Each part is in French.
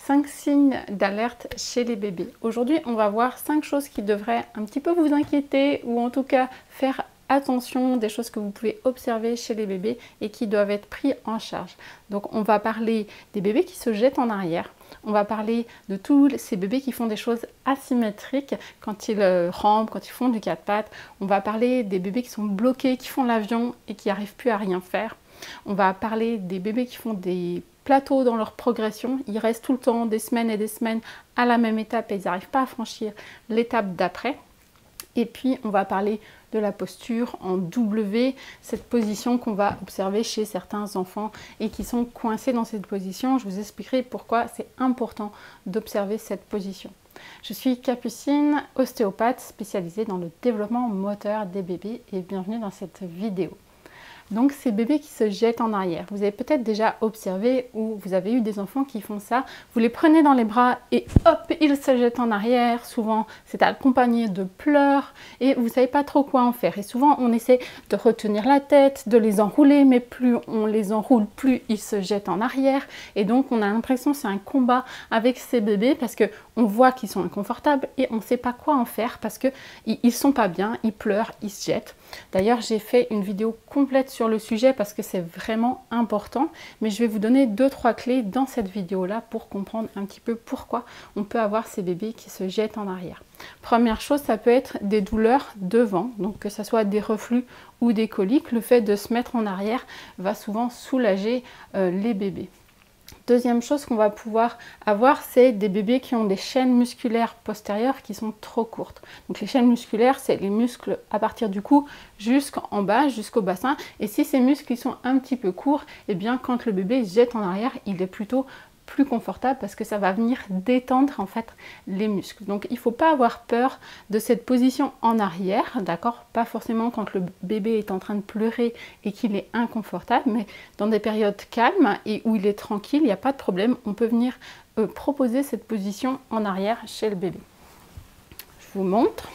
5 signes d'alerte chez les bébés. Aujourd'hui, on va voir 5 choses qui devraient un petit peu vous inquiéter ou en tout cas faire attention, des choses que vous pouvez observer chez les bébés et qui doivent être pris en charge. Donc on va parler des bébés qui se jettent en arrière. On va parler de tous ces bébés qui font des choses asymétriques quand ils rampent, quand ils font du quatre pattes. On va parler des bébés qui sont bloqués, qui font l'avion et qui n'arrivent plus à rien faire. On va parler des bébés qui font des plateaux dans leur progression. Ils restent tout le temps des semaines et des semaines à la même étape et ils n'arrivent pas à franchir l'étape d'après. Et puis on va parler de la posture en W, cette position qu'on va observer chez certains enfants et qui sont coincés dans cette position. Je vous expliquerai pourquoi c'est important d'observer cette position. Je suis Capucine, ostéopathe spécialisée dans le développement moteur des bébés et bienvenue dans cette vidéo. Donc ces bébés qui se jettent en arrière, vous avez peut-être déjà observé ou vous avez eu des enfants qui font ça, vous les prenez dans les bras et hop, ils se jettent en arrière, souvent c'est accompagné de pleurs et vous ne savez pas trop quoi en faire. Et souvent on essaie de retenir la tête, de les enrouler, mais plus on les enroule, plus ils se jettent en arrière. Et donc on a l'impression que c'est un combat avec ces bébés parce qu'on voit qu'ils sont inconfortables et on ne sait pas quoi en faire parce qu'ils ne sont pas bien, ils pleurent, ils se jettent. D'ailleurs, j'ai fait une vidéo complète sur le sujet parce que c'est vraiment important, mais je vais vous donner 2-3 clés dans cette vidéo-là pour comprendre un petit peu pourquoi on peut avoir ces bébés qui se jettent en arrière. Première chose, ça peut être des douleurs devant, donc que ce soit des reflux ou des coliques. Le fait de se mettre en arrière va souvent soulager les bébés. Deuxième chose qu'on va pouvoir avoir, c'est des bébés qui ont des chaînes musculaires postérieures qui sont trop courtes. Donc les chaînes musculaires, c'est les muscles à partir du cou jusqu'en bas, jusqu'au bassin. Et si ces muscles sont un petit peu courts, et bien quand le bébé se jette en arrière, il est plutôt plus confortable parce que ça va venir détendre en fait les muscles. Donc il ne faut pas avoir peur de cette position en arrière, d'accord? Pas forcément quand le bébé est en train de pleurer et qu'il est inconfortable, mais dans des périodes calmes et où il est tranquille, il n'y a pas de problème, on peut venir proposer cette position en arrière chez le bébé. Je vous montre.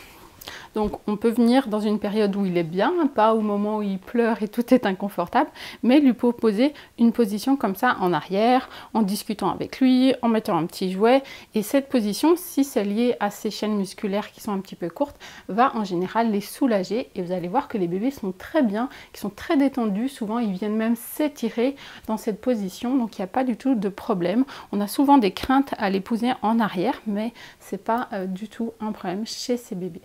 Donc on peut venir dans une période où il est bien, pas au moment où il pleure et tout est inconfortable, mais lui proposer une position comme ça en arrière, en discutant avec lui, en mettant un petit jouet. Et cette position, si c'est lié à ces chaînes musculaires qui sont un petit peu courtes, va en général les soulager. Et vous allez voir que les bébés sont très bien, qui sont très détendus. Souvent, ils viennent même s'étirer dans cette position, donc il n'y a pas du tout de problème. On a souvent des craintes à les poser en arrière, mais ce n'est pas du tout un problème chez ces bébés.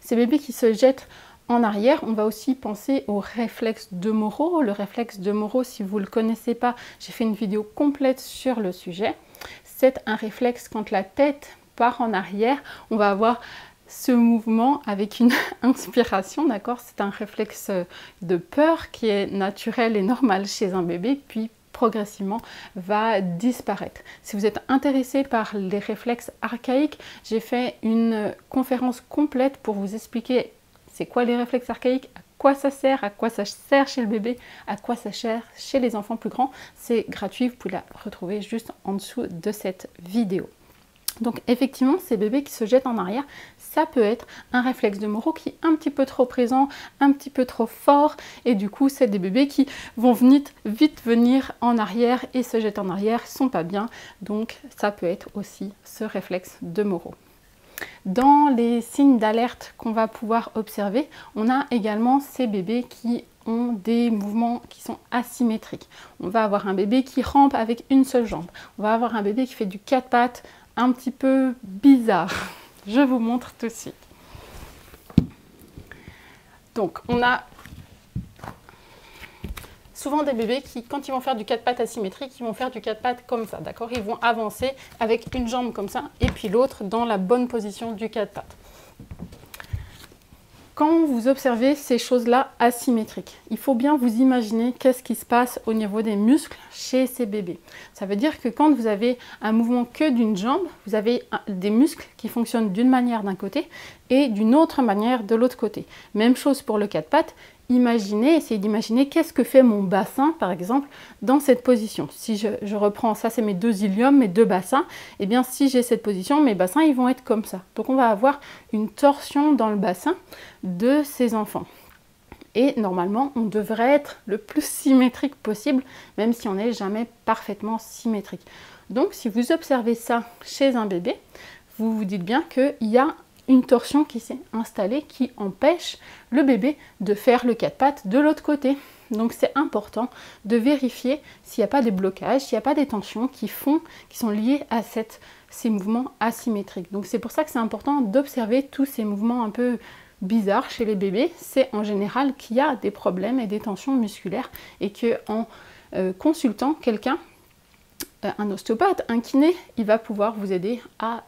Ces bébés qui se jettent en arrière, on va aussi penser au réflexe de Moro. Le réflexe de Moro, si vous ne le connaissez pas, j'ai fait une vidéo complète sur le sujet. C'est un réflexe quand la tête part en arrière, on va avoir ce mouvement avec une inspiration, d'accord? C'est un réflexe de peur qui est naturel et normal chez un bébé, puis progressivement va disparaître. Si vous êtes intéressé par les réflexes archaïques, j'ai fait une conférence complète pour vous expliquer c'est quoi les réflexes archaïques, à quoi ça sert chez le bébé, à quoi ça sert chez les enfants plus grands. C'est gratuit, vous pouvez la retrouver juste en dessous de cette vidéo. Donc effectivement, ces bébés qui se jettent en arrière, ça peut être un réflexe de Moro qui est un petit peu trop présent, un petit peu trop fort. Et du coup, c'est des bébés qui vont vite venir en arrière et se jettent en arrière, ils ne sont pas bien. Donc ça peut être aussi ce réflexe de Moro. Dans les signes d'alerte qu'on va pouvoir observer, on a également ces bébés qui ont des mouvements qui sont asymétriques. On va avoir un bébé qui rampe avec une seule jambe. On va avoir un bébé qui fait du quatre pattes un petit peu bizarre. Je vous montre tout de suite. Donc, on a souvent des bébés qui, quand ils vont faire du quatre pattes asymétrique, ils vont faire du quatre pattes comme ça, d'accord? Ils vont avancer avec une jambe comme ça et puis l'autre dans la bonne position du quatre pattes. Quand vous observez ces choses-là asymétriques, il faut bien vous imaginer qu'est-ce qui se passe au niveau des muscles chez ces bébés. Ça veut dire que quand vous avez un mouvement que d'une jambe, vous avez des muscles qui fonctionnent d'une manière d'un côté et d'une autre manière de l'autre côté. Même chose pour le quatre pattes. Imaginez, essayez d'imaginer qu'est-ce que fait mon bassin, par exemple, dans cette position. Si je reprends, ça c'est mes deux iliums, mes deux bassins, et bien si j'ai cette position, mes bassins ils vont être comme ça. Donc on va avoir une torsion dans le bassin de ces enfants. Et normalement, on devrait être le plus symétrique possible, même si on n'est jamais parfaitement symétrique. Donc si vous observez ça chez un bébé, vous vous dites bien qu'il y a une torsion qui s'est installée qui empêche le bébé de faire le 4 pattes de l'autre côté. Donc c'est important de vérifier s'il n'y a pas des blocages, s'il n'y a pas des tensions qui sont liées à ces mouvements asymétriques. Donc c'est pour ça que c'est important d'observer tous ces mouvements un peu bizarres chez les bébés. C'est en général qu'il y a des problèmes et des tensions musculaires et qu'en consultant quelqu'un, un ostéopathe, un kiné, il va pouvoir vous aider à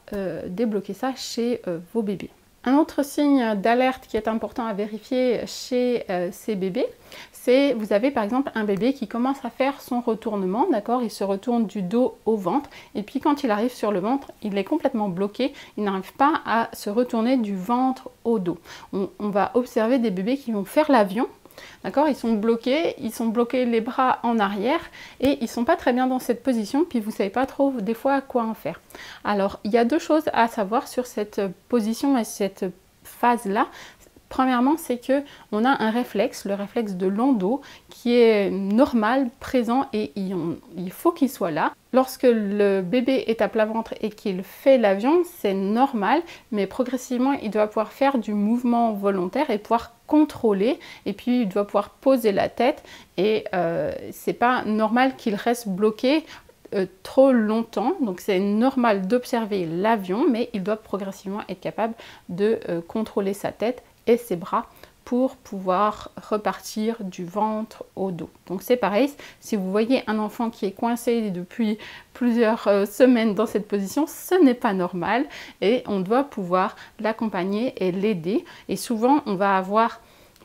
débloquer ça chez vos bébés. Un autre signe d'alerte qui est important à vérifier chez ces bébés, c'est vous avez par exemple un bébé qui commence à faire son retournement, d'accord, il se retourne du dos au ventre et puis quand il arrive sur le ventre, il est complètement bloqué, il n'arrive pas à se retourner du ventre au dos. On va observer des bébés qui vont faire l'avion. D'accord, ils sont bloqués les bras en arrière et ils sont pas très bien dans cette position, puis vous savez pas trop des fois à quoi en faire. Alors, il y a deux choses à savoir sur cette position et cette phase-là. Premièrement, c'est que on a un réflexe, le réflexe de l'endo, qui est normal, présent et il faut qu'il soit là. Lorsque le bébé est à plat ventre et qu'il fait l'avion, c'est normal, mais progressivement, il doit pouvoir faire du mouvement volontaire et pouvoir contrôler, et puis il doit pouvoir poser la tête, et c'est pas normal qu'il reste bloqué trop longtemps. Donc c'est normal d'observer l'avion, mais il doit progressivement être capable de contrôler sa tête et ses bras pour pouvoir repartir du ventre au dos. Donc c'est pareil, si vous voyez un enfant qui est coincé depuis plusieurs semaines dans cette position, ce n'est pas normal et on doit pouvoir l'accompagner et l'aider. Et souvent on va avoir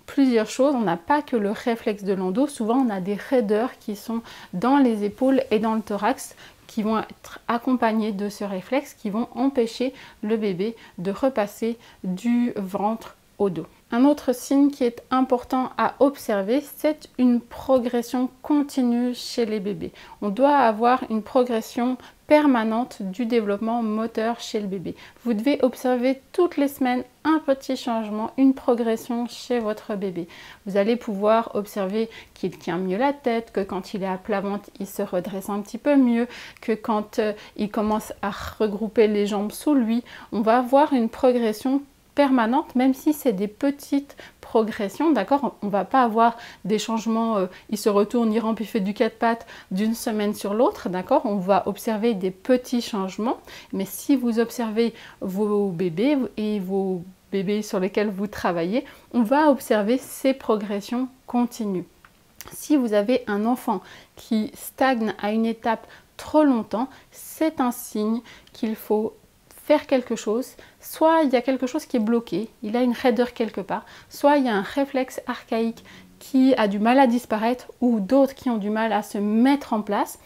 plusieurs choses, on n'a pas que le réflexe de l'endo, souvent on a des raideurs qui sont dans les épaules et dans le thorax qui vont être accompagnés de ce réflexe, qui vont empêcher le bébé de repasser du ventre au dos. Un autre signe qui est important à observer, c'est une progression continue chez les bébés. On doit avoir une progression permanente du développement moteur chez le bébé. Vous devez observer toutes les semaines un petit changement, une progression chez votre bébé. Vous allez pouvoir observer qu'il tient mieux la tête, que quand il est à plat ventre, il se redresse un petit peu mieux, que quand il commence à regrouper les jambes sous lui, on va avoir une progression permanente, même si c'est des petites progressions, d'accord, on va pas avoir des changements, il se retourne, il rampe, il fait du 4 pattes d'une semaine sur l'autre, d'accord, on va observer des petits changements, mais si vous observez vos bébés et vos bébés sur lesquels vous travaillez, on va observer ces progressions continues. Si vous avez un enfant qui stagne à une étape trop longtemps, c'est un signe qu'il faut faire quelque chose, soit il y a quelque chose qui est bloqué, il a une raideur quelque part, soit il y a un réflexe archaïque qui a du mal à disparaître ou d'autres qui ont du mal à se mettre en place.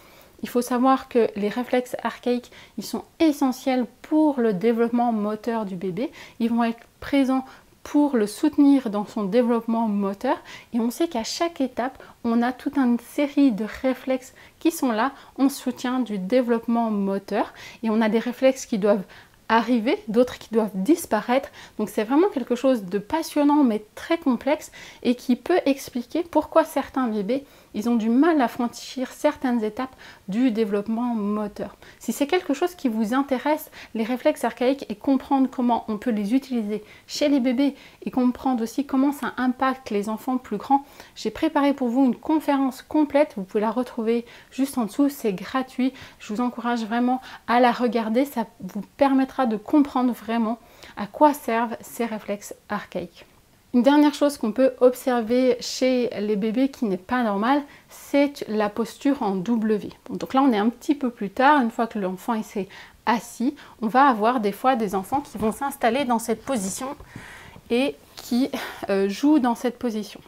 Il faut savoir que les réflexes archaïques, ils sont essentiels pour le développement moteur du bébé, ils vont être présents pour le soutenir dans son développement moteur et on sait qu'à chaque étape, on a toute une série de réflexes qui sont là en soutien du développement moteur et on a des réflexes qui doivent arriver, d'autres qui doivent disparaître. Donc c'est vraiment quelque chose de passionnant mais très complexe et qui peut expliquer pourquoi certains bébés ils ont du mal à franchir certaines étapes du développement moteur. Si c'est quelque chose qui vous intéresse, les réflexes archaïques et comprendre comment on peut les utiliser chez les bébés et comprendre aussi comment ça impacte les enfants plus grands, j'ai préparé pour vous une conférence complète, vous pouvez la retrouver juste en dessous, c'est gratuit. Je vous encourage vraiment à la regarder, ça vous permettra de comprendre vraiment à quoi servent ces réflexes archaïques. Une dernière chose qu'on peut observer chez les bébés qui n'est pas normale, c'est la posture en W. Bon, donc là, on est un petit peu plus tard, une fois que l'enfant s'est assis, on va avoir des fois des enfants qui vont s'installer dans cette position et qui jouent dans cette position.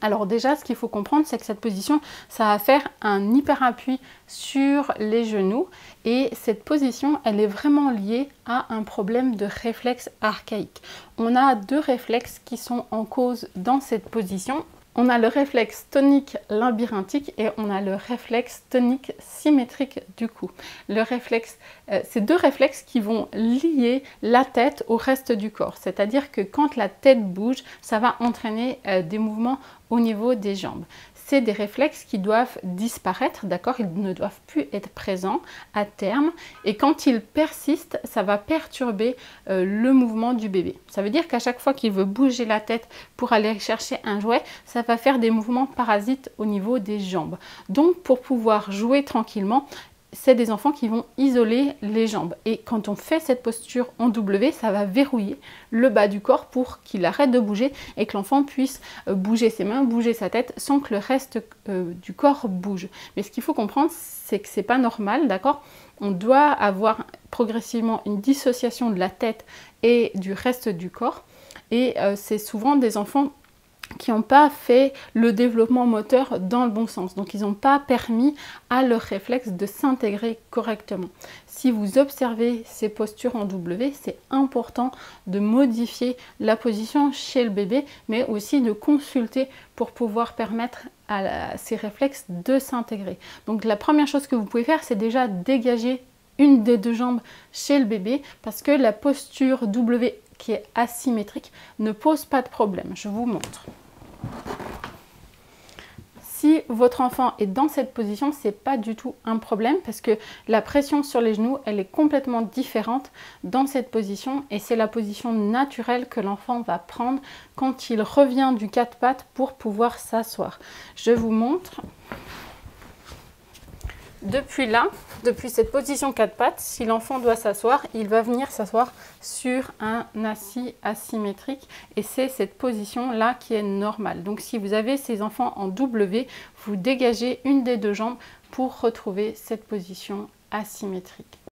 Alors déjà, ce qu'il faut comprendre, c'est que cette position, ça va faire un hyper appui sur les genoux et cette position, elle est vraiment liée à un problème de réflexe archaïque. On a deux réflexes qui sont en cause dans cette position. On a le réflexe tonique labyrinthique et on a le réflexe tonique symétrique du cou. C'est deux réflexes qui vont lier la tête au reste du corps. C'est-à-dire que quand la tête bouge, ça va entraîner des mouvements au niveau des jambes. c'est des réflexes qui doivent disparaître, d'accord? Ils ne doivent plus être présents à terme. Et quand ils persistent, ça va perturber le mouvement du bébé. Ça veut dire qu'à chaque fois qu'il veut bouger la tête pour aller chercher un jouet, ça va faire des mouvements parasites au niveau des jambes. Donc, pour pouvoir jouer tranquillement, c'est des enfants qui vont isoler les jambes. Et quand on fait cette posture en W, ça va verrouiller le bas du corps pour qu'il arrête de bouger et que l'enfant puisse bouger ses mains, bouger sa tête sans que le reste du corps bouge. Mais ce qu'il faut comprendre, c'est que c'est pas normal, d'accord? On doit avoir progressivement une dissociation de la tête et du reste du corps. Et c'est souvent des enfants qui n'ont pas fait le développement moteur dans le bon sens. Donc, ils n'ont pas permis à leur réflexe de s'intégrer correctement. Si vous observez ces postures en W, c'est important de modifier la position chez le bébé, mais aussi de consulter pour pouvoir permettre à ces réflexes de s'intégrer. Donc, la première chose que vous pouvez faire, c'est déjà dégager une des deux jambes chez le bébé parce que la posture W qui est asymétrique ne pose pas de problème. Je vous montre. Si votre enfant est dans cette position, ce n'est pas du tout un problème parce que la pression sur les genoux, elle est complètement différente dans cette position et c'est la position naturelle que l'enfant va prendre quand il revient du quatre pattes pour pouvoir s'asseoir. Je vous montre. Depuis là, depuis cette position quatre pattes, si l'enfant doit s'asseoir, il va venir s'asseoir sur un assis asymétrique et c'est cette position-là qui est normale. Donc si vous avez ces enfants en W, vous dégagez une des deux jambes pour retrouver cette position asymétrique.